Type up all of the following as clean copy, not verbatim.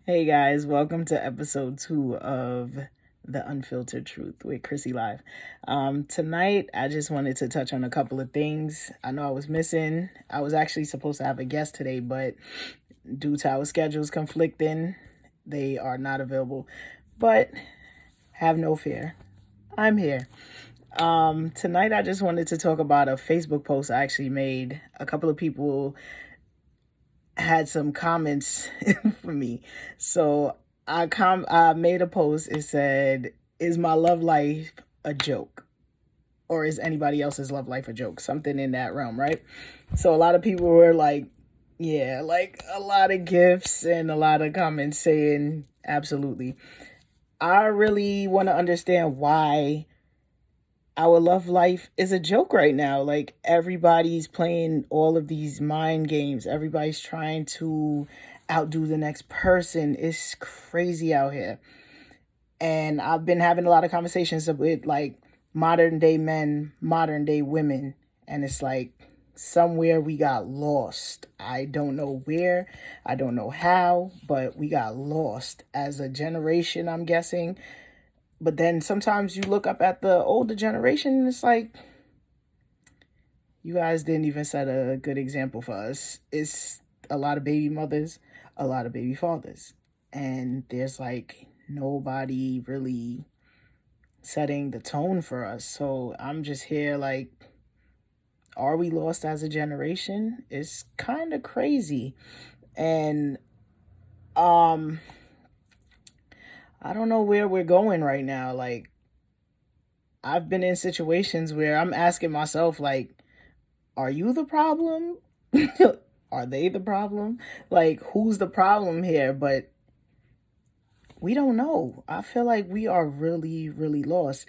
Hey guys, welcome to episode 2 of the Unfiltered Truth with Chrissy Live. Tonight, I just wanted to touch on a couple of things. I know I was missing. I was actually supposed to have a guest today, but due to our schedules conflicting, they are not available. But have no fear, I'm here. Tonight, I just wanted to talk about a Facebook post I actually made. A couple of people had some comments for me. So I made a post. It said, "Is my love life a joke, or is anybody else's love life a joke?" Something in that realm, right? So a lot of people were like, "Yeah," like a lot of gifts and a lot of comments saying, "Absolutely." I really want to understand why our love life is a joke right now. Like everybody's playing all of these mind games. Everybody's trying to outdo the next person. It's crazy out here. And I've been having a lot of conversations with like modern day men, modern day women, and it's like somewhere we got lost. I don't know where, I don't know how, but we got lost as a generation, I'm guessing. But then sometimes you look up at the older generation and it's like, you guys didn't even set a good example for us. It's a lot of baby mothers, a lot of baby fathers. And there's like nobody really setting the tone for us. So I'm just here like, are we lost as a generation? It's kind of crazy. And um I don't know where we're going right now. Like I've been in situations where I'm asking myself like, are you the problem? Are they the problem? Like, who's the problem here? But we don't know. I feel like we are really, really lost.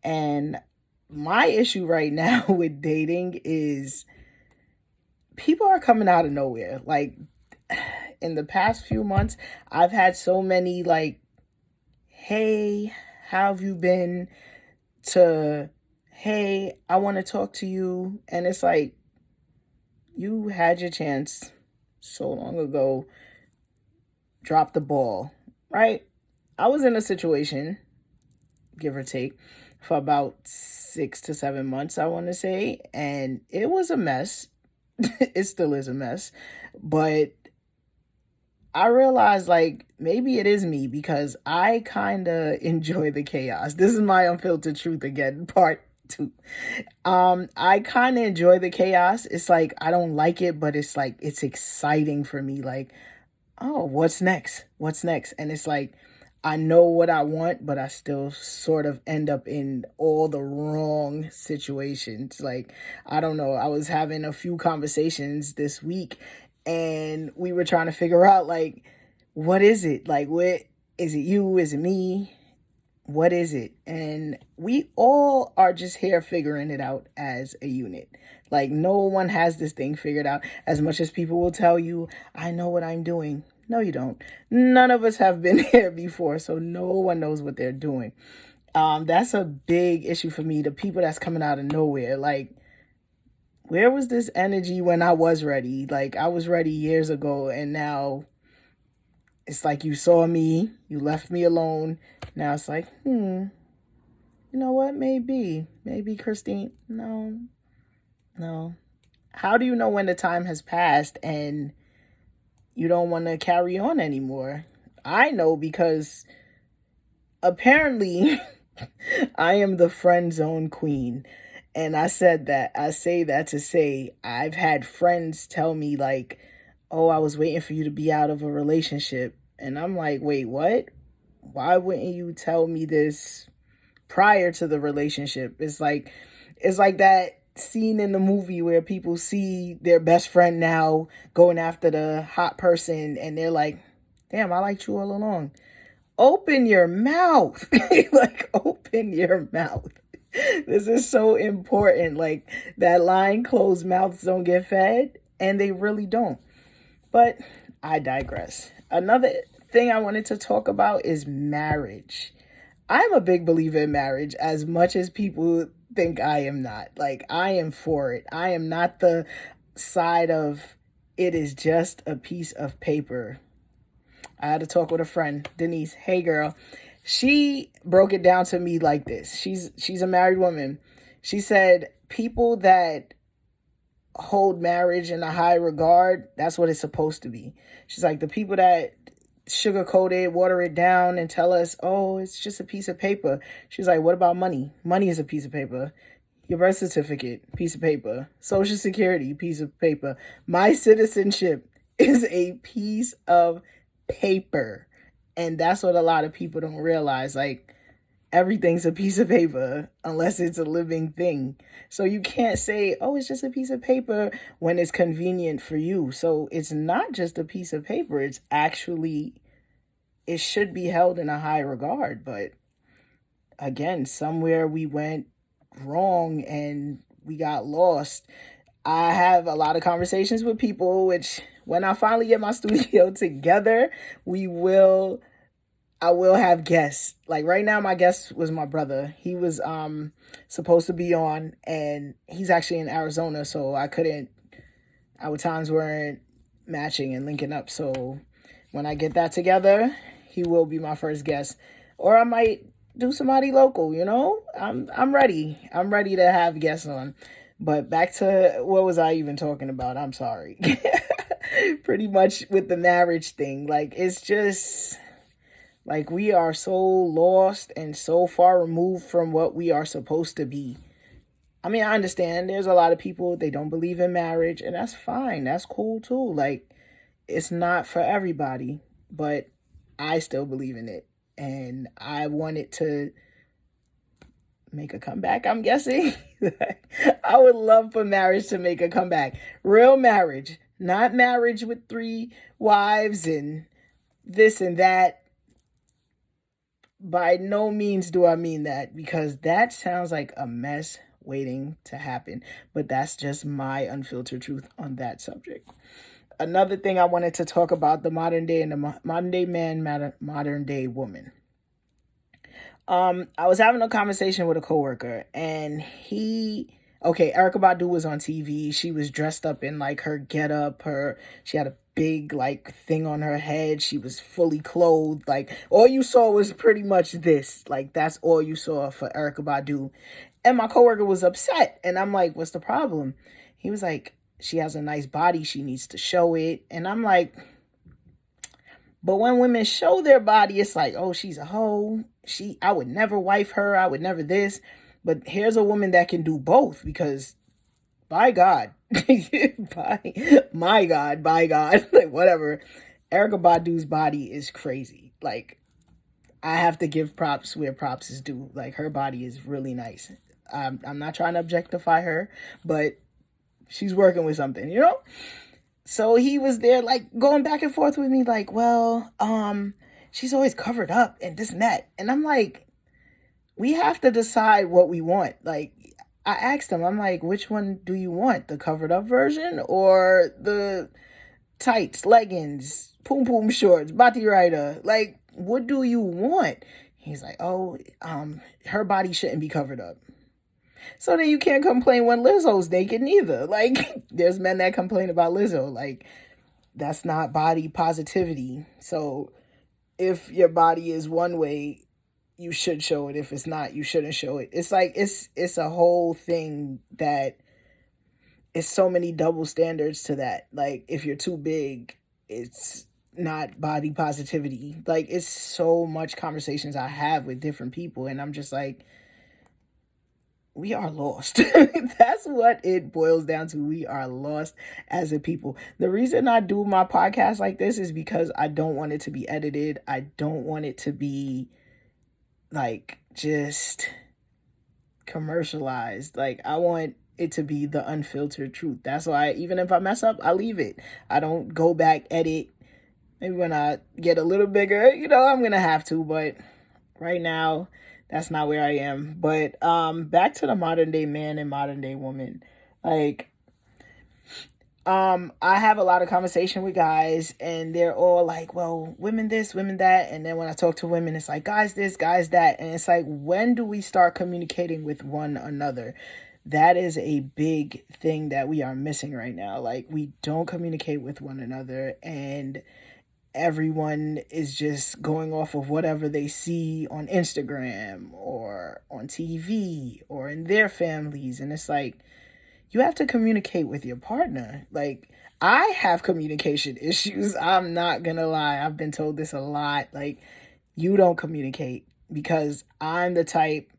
And my issue right now with dating is people are coming out of nowhere. Like, in the past few months, I've had so many, like, hey, how have you been? To, hey, I want to talk to you. And it's like, you had your chance so long ago, drop the ball, right? I was in a situation, give or take, for about 6 to 7 months, I want to say, and it was a mess. It still is a mess, but I realized like maybe it is me because I kind of enjoy the chaos. This is my unfiltered truth again, part two. I kind of enjoy the chaos. It's like I don't like it, but it's like it's exciting for me. Like, oh, what's next? What's next? And it's like, I know what I want, but I still sort of end up in all the wrong situations. Like, I don't know. I was having a few conversations this week and we were trying to figure out, like, what is it? Like, what is it you? Is it me? What is it? And we all are just here figuring it out as a unit. Like, no one has this thing figured out. As much as people will tell you, I know what I'm doing. No, you don't. None of us have been here before, so no one knows what they're doing. That's a big issue for me. The people that's coming out of nowhere. Like, where was this energy when I was ready? Like, I was ready years ago, and now it's like you saw me, you left me alone. Now it's like, you know what? Maybe Christine. No, no. How do you know when the time has passed and you don't want to carry on anymore? I know because apparently I am the friend zone queen. And I said that. I say that to say I've had friends tell me, like, oh, I was waiting for you to be out of a relationship. And I'm like, wait, what? Why wouldn't you tell me this prior to the relationship? It's like that scene in the movie where people see their best friend now going after the hot person and they're like, damn, I liked you all along. Open your mouth. Like, open your mouth. This is so important. Like, that line, closed mouths don't get fed, and they really don't. But I digress. Another thing I wanted to talk about is marriage. I'm a big believer in marriage as much as people think I am not. Like, I am for it. I am not the side of it is just a piece of paper. I had to talk with a friend, Denise. Hey girl. She broke it down to me like this. She's a married woman. She said people that hold marriage in a high regard, that's what it's supposed to be. She's like, the people that sugarcoat it, water it down, and tell us, oh, it's just a piece of paper. She's like, what about money? Money is a piece of paper. Your birth certificate, piece of paper. Social security, piece of paper. My citizenship is a piece of paper. And that's what a lot of people don't realize. Like, everything's a piece of paper unless it's a living thing. So you can't say, oh, it's just a piece of paper when it's convenient for you. So it's not just a piece of paper. It's actually, it should be held in a high regard. But again, somewhere we went wrong and we got lost. I have a lot of conversations with people, which when I finally get my studio together, I will have guests. Like right now, my guest was my brother. He was supposed to be on, and he's actually in Arizona, so I couldn't. Our times weren't matching and linking up. So when I get that together, he will be my first guest, or I might do somebody local. You know, I'm ready. I'm ready to have guests on. But back to what was I even talking about? I'm sorry. Pretty much with the marriage thing, like it's just like we are so lost and so far removed from what we are supposed to be. I mean, I understand there's a lot of people, they don't believe in marriage, and that's fine. That's cool too. Like, it's not for everybody, but I still believe in it. And I want it to make a comeback, I'm guessing. I would love for marriage to make a comeback. Real marriage, not marriage with 3 wives and this and that. By no means do I mean that, because that sounds like a mess waiting to happen. But that's just my unfiltered truth on that subject. Another thing I wanted to talk about, the modern day and the modern day man, modern day woman. I was having a conversation with a coworker, and Erykah Badu was on TV. She was dressed up in like her getup. She had a big like thing on her head. She was fully clothed. Like all you saw was pretty much this. Like that's all you saw for Erykah Badu. And my coworker was upset, and I'm like, "What's the problem?" He was like, "She has a nice body. She needs to show it." And I'm like, but when women show their body, it's like, oh, she's a hoe. I would never wife her. I would never this. But here's a woman that can do both, because by God, by God, like whatever. Erykah Badu's body is crazy. Like, I have to give props where props is due. Like, her body is really nice. I'm not trying to objectify her, but she's working with something, you know? So he was there, like, going back and forth with me, like, well, she's always covered up and this and that. And I'm like, we have to decide what we want. Like, I asked him, I'm like, which one do you want? The covered up version or the tights, leggings, poom poom shorts, bati rider? Like, what do you want? He's like, oh, her body shouldn't be covered up. So then you can't complain when Lizzo's naked neither. Like, there's men that complain about Lizzo. Like, that's not body positivity. So if your body is one way, you should show it. If it's not, you shouldn't show it. It's like, it's a whole thing that is so many double standards to that. Like, if you're too big, it's not body positivity. Like, it's so much conversations I have with different people, and I'm just like, we are lost. That's what it boils down to. We are lost as a people. The reason I do my podcast like this is because I don't want it to be edited. I don't want it to be like just commercialized. Like, I want it to be the unfiltered truth. That's why even if I mess up, I leave it. I don't go back, edit. Maybe when I get a little bigger, I'm gonna have to, but right now that's not where I am. But back to the modern day man and modern day woman. Like, I have a lot of conversation with guys, and they're all like, well, women this, women that. And then when I talk to women, it's like, guys this, guys that. And it's like, when do we start communicating with one another? That is a big thing that we are missing right now. Like, we don't communicate with one another. And everyone is just going off of whatever they see on Instagram or on TV or in their families. And it's like, you have to communicate with your partner. Like, I have communication issues. I'm not gonna lie. I've been told this a lot. Like, you don't communicate, because I'm the type,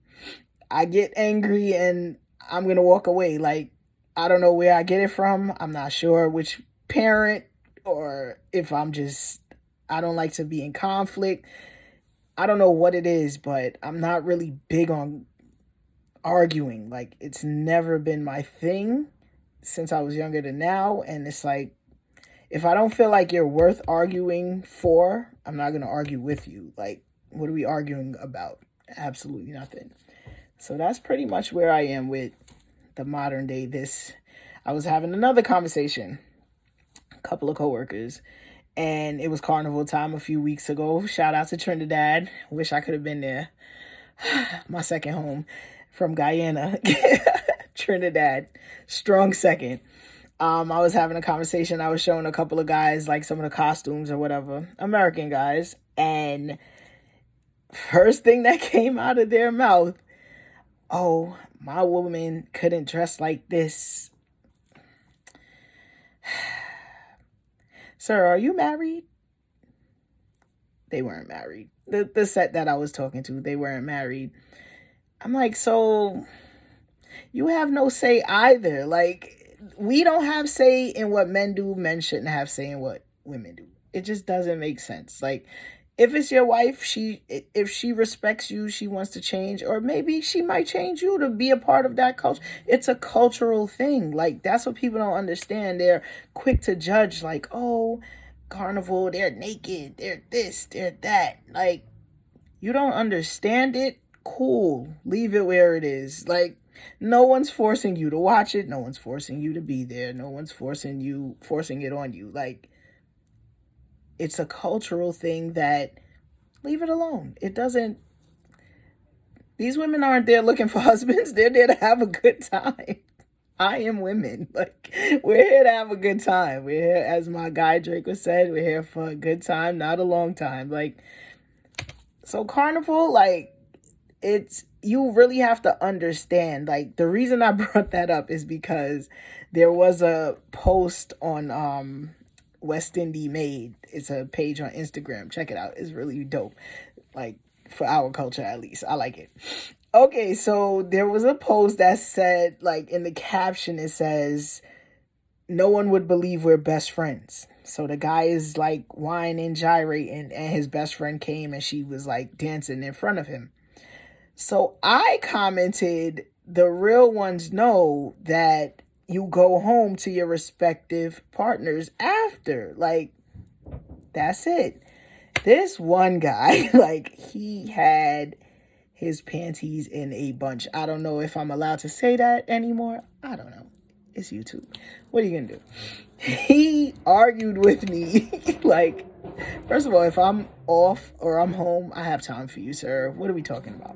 I get angry and I'm gonna walk away. Like, I don't know where I get it from. I'm not sure which parent, or if I don't like to be in conflict. I don't know what it is, but I'm not really big on arguing. Like, it's never been my thing since I was younger to now. And it's like, if I don't feel like you're worth arguing for, I'm not going to argue with you. Like, what are we arguing about? Absolutely nothing. So that's pretty much where I am with the modern day. I was having another conversation, a couple of coworkers, and it was carnival time a few weeks ago. Shout out to Trinidad. Wish I could have been there. My second home from Guyana. Trinidad, strong second. I was having a conversation. I was showing a couple of guys like some of the costumes or whatever, American guys, and first thing that came out of their mouth, oh, my woman couldn't dress like this. Sir, are you married? They weren't married. The set that I was talking to, they weren't married. I'm like, so you have no say either. Like, we don't have say in what men do. Men shouldn't have say in what women do. It just doesn't make sense. Like, if it's your wife, if she respects you, she wants to change, or maybe she might change you to be a part of that culture. It's a cultural thing. Like, that's what people don't understand. They're quick to judge, like, oh, carnival, they're naked, they're this, they're that. Like, you don't understand it? Cool. Leave it where it is. Like, no one's forcing you to watch it. No one's forcing you to be there. No one's forcing it on you. Like, it's a cultural thing that, leave it alone. It doesn't, these women aren't there looking for husbands. They're there to have a good time. I am women. Like, we're here to have a good time. We're here, as my guy Draco said, we're here for a good time, not a long time. Like, so carnival, like, you really have to understand. Like, the reason I brought that up is because there was a post on West Indie Made. It's a page on Instagram. Check it out. It's really dope. Like, for our culture, at least. I like it. Okay, so there was a post that said, like, in the caption, it says, no one would believe we're best friends. So the guy is like whining, gyrating, and his best friend came and she was like dancing in front of him. So I commented, the real ones know that you go home to your respective partners after. Like, that's it. This one guy, like, he had his panties in a bunch. I don't know if I'm allowed to say that anymore. I don't know. It's YouTube. What are you gonna do? He argued with me. Like, first of all, if I'm off or I'm home, I have time for you, sir. What are we talking about?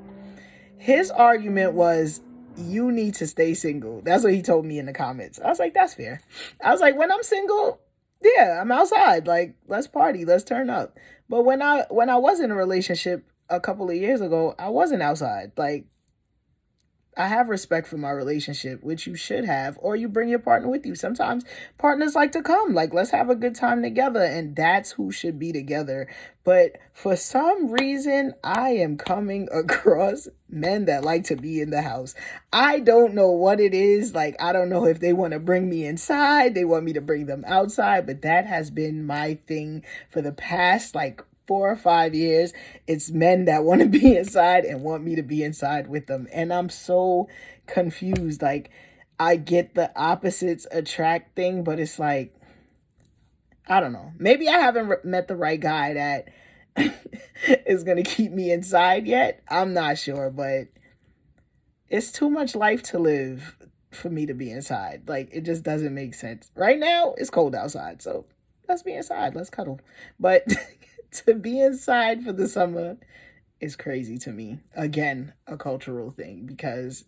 His argument was, you need to stay single. That's what he told me in the comments. I was like, that's fair. I was like, when I'm single, yeah, I'm outside. Like, let's party, let's turn up. But when I was in a relationship a couple of years ago, I wasn't outside. Like, I have respect for my relationship, which you should have, or you bring your partner with you. Sometimes partners like to come, like, let's have a good time together, and that's who should be together. But for some reason, I am coming across men that like to be in the house. I don't know what it is. Like, I don't know if they want to bring me inside, they want me to bring them outside, but that has been my thing for the past, like, 4 or 5 years. It's men that want to be inside and want me to be inside with them. And I'm so confused. Like, I get the opposites attract thing, but it's like, I don't know. Maybe I haven't met the right guy that is going to keep me inside yet. I'm not sure, but it's too much life to live for me to be inside. Like, it just doesn't make sense. Right now, it's cold outside, so let's be inside. Let's cuddle. But to be inside for the summer is crazy to me. Again, a cultural thing, because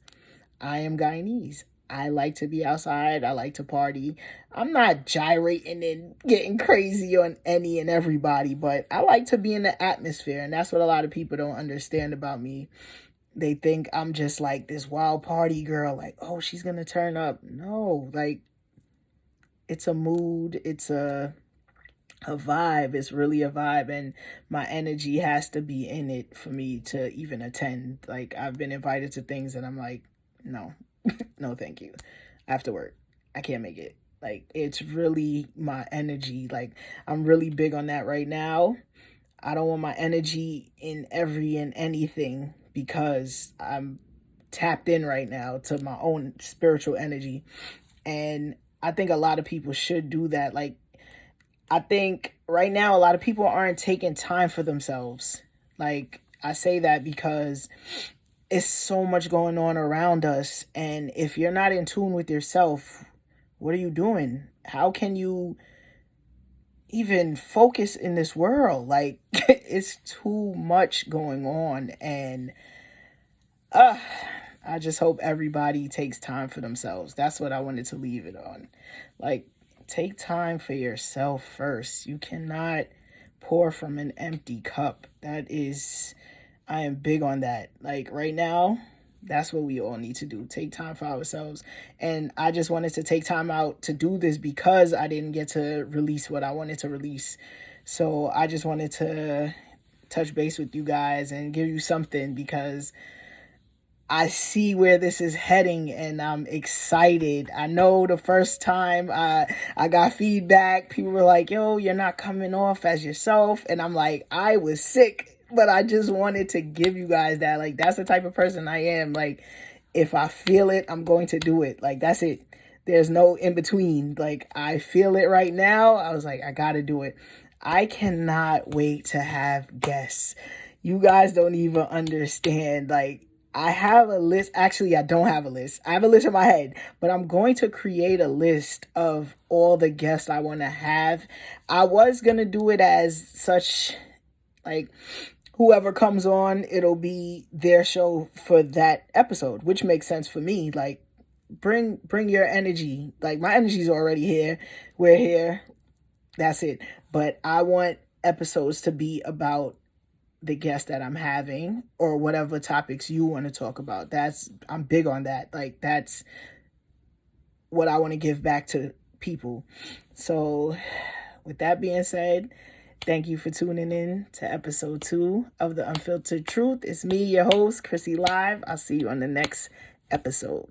I am Guyanese. I like to be outside. I like to party. I'm not gyrating and getting crazy on any and everybody, but I like to be in the atmosphere. And that's what a lot of people don't understand about me. They think I'm just like this wild party girl, like, oh, she's going to turn up. No, like, it's a mood. It's a vibe. It's really a vibe, and my energy has to be in it for me to even attend. Like, I've been invited to things and I'm like, no, no, thank you. I have to work. I can't make it. Like, it's really my energy. Like, I'm really big on that right now. I don't want my energy in every and anything because I'm tapped in right now to my own spiritual energy. And I think a lot of people should do that. Like, I think right now a lot of people aren't taking time for themselves. Like, I say that because it's so much going on around us. And if you're not in tune with yourself, what are you doing? How can you even focus in this world? Like, it's too much going on. And uh, I just hope everybody takes time for themselves. That's what I wanted to leave it on. Like, take time for yourself first. You cannot pour from an empty cup. I am big on that. Like, right now, that's what we all need to do. Take time for ourselves. And I just wanted to take time out to do this because I didn't get to release what I wanted to release. So I just wanted to touch base with you guys and give you something because I see where this is heading and I'm excited. I know the first time I got feedback, people were like, yo, you're not coming off as yourself. And I'm like, I was sick, but I just wanted to give you guys that. Like, that's the type of person I am. Like, if I feel it, I'm going to do it. Like, that's it. There's no in between. Like, I feel it right now. I was like, I got to do it. I cannot wait to have guests. You guys don't even understand. Like, I have a list. Actually, I don't have a list. I have a list in my head, but I'm going to create a list of all the guests I want to have. I was going to do it as such, like, whoever comes on, it'll be their show for that episode, which makes sense for me. Like, bring your energy. Like, my energy's already here. We're here. That's it. But I want episodes to be about the guest that I'm having or whatever topics you want to talk about. I'm big on that. Like, that's what I want to give back to people. So with that being said, thank you for tuning in to episode 2 of the Unfiltered Truth. It's me, your host, Chrissy Live. I'll see you on the next episode.